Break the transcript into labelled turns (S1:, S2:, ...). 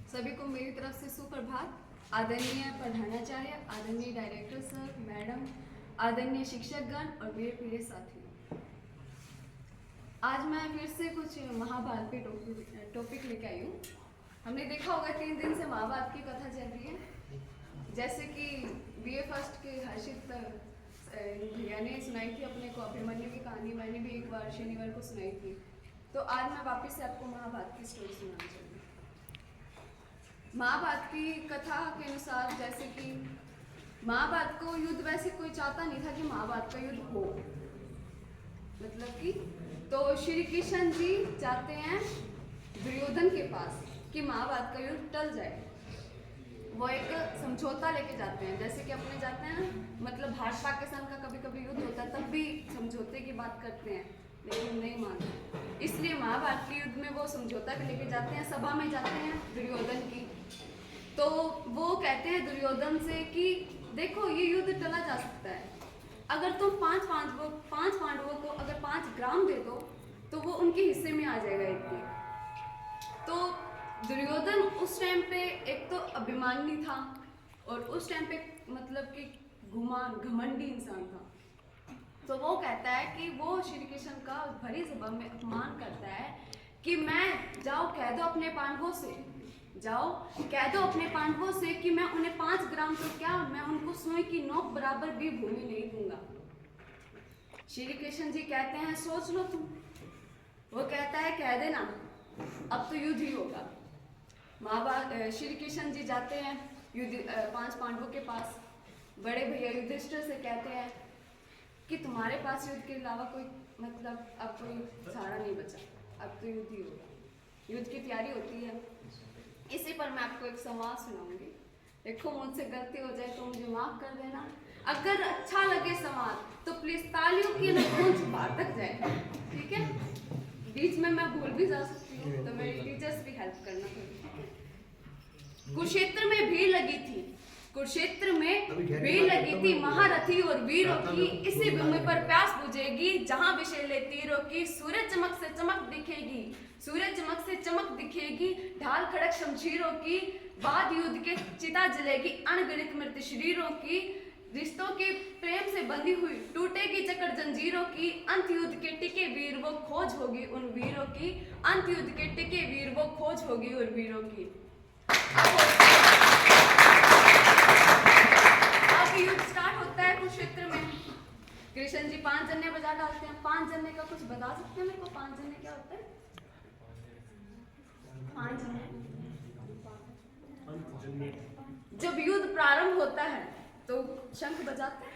S1: सभी को मेरी तरफ से सुप्रभात। आदरणीय प्रधानाचार्य, आदरणीय डायरेक्टर सर, मैडम, आदरणीय शिक्षकगण और मेरे प्रिय साथियों, आज मैं फिर से कुछ महाभारत पे टॉपिक लेके आई हूँ। हमने देखा होगा 3 दिन से महाभारत की कथा चल रही है। जैसे कि BA फर्स्ट के हर्षित भैया ने सुनाई थी अपने को अभिमन्यु की कहानी, मैंने भी एक बार शनिवार को सुनाई थी। तो आज मैं वापस से आपको महाभारत की स्टोरी सुनाना चाहूँगी। महाभारत की कथा के अनुसार जैसे कि महाभारत को युद्ध वैसे कोई चाहता नहीं था कि महाभारत का युद्ध हो, मतलब कि तो श्री कृष्ण जी जाते हैं दुर्योधन के पास कि महाभारत का युद्ध टल जाए। वो एक समझौता लेके जाते हैं, जैसे कि अपने जाते हैं मतलब भारत पाकिस्तान का कभी कभी युद्ध होता है तब भी समझौते की बात करते हैं, लेकिन नहीं मानते। इसलिए महाभारत के युद्ध में वो समझौता के लेके जाते हैं, सभा में जाते हैं दुर्योधन की। तो वो कहते हैं दुर्योधन से कि देखो ये युद्ध टला जा सकता है, अगर तुम पांच पांडवों को अगर 5 ग्राम दे दो तो वो उनके हिस्से में आ जाएगा इतने। तो दुर्योधन उस टाइम पे एक तो अभिमानी था और उस टाइम पे मतलब कि घमंडी इंसान था। तो वो कहता है कि वो श्री कृष्ण का भरी सभा में अपमान करता है कि मैं जाओ कह दो अपने पांडवों से, जाओ कह दो अपने पांडवों से कि मैं उन्हें 5 ग्राम तो क्या, मैं उनको सुई की नोक बराबर भी भूमि नहीं दूंगा। श्री कृष्ण जी कहते हैं सोच लो तुम। वो कहता है कह देना, अब तो युद्ध ही होगा। श्री कृष्ण जी जाते हैं 5 पांडवों के पास, बड़े भैया युधिष्ठिर से कहते हैं कि तुम्हारे पास युद्ध के अलावा कोई मतलब अब कोई सहारा नहीं बचा, अब तो युद्ध ही होगा। युद्ध की तैयारी होती है। इसी पर मैं आपको एक संवाद सुनाऊंगी। देखो मुझसे गलती हो जाए तो मुझे माफ कर देना। अगर अच्छा लगे संवाद तो प्लीज तालियों की गूंज बाहर तक जाए, ठीक है? बीच में मैं भूल भी जा सकती हूँ तो मेरी टीचर्स भी हेल्प करना पड़ेगी। कुरुक्षेत्र में भीड़ लगी थी, कुरुक्षेत्र में भीड़ लगी थी महारथी और वीरों की। इसी भूमि पर प्यास बुझेगी जहां विषैले तीरों की। सूरज चमक से चमक दिखेगी, सूरज चमक से चमक दिखेगी। ढाल खड़क शमशीरों की, बाद युद्ध के चिता जलेगी। अनगिनत मृत शरीरों की, रिश्तों के प्रेम से बंधी हुई टूटेगी जकड़ जंजीरों की। अंत युद्ध के टिके वीर वो खोज होगी उन वीरों की। अंत युद्ध के टिके वीर वो खोज होगी उन वीरों की। अब युद्ध स्टार्ट होता है कुरुक्षेत्र में। कृष्ण जी 5 जन्ने बजा डालते हैं। 5 जन्ने का कुछ बता सकते हैं मेरे को? 5 जन्ने क्या होता है? 5 जन्ने जब युद्ध प्रारंभ होता है तो शंख बजाते हैं,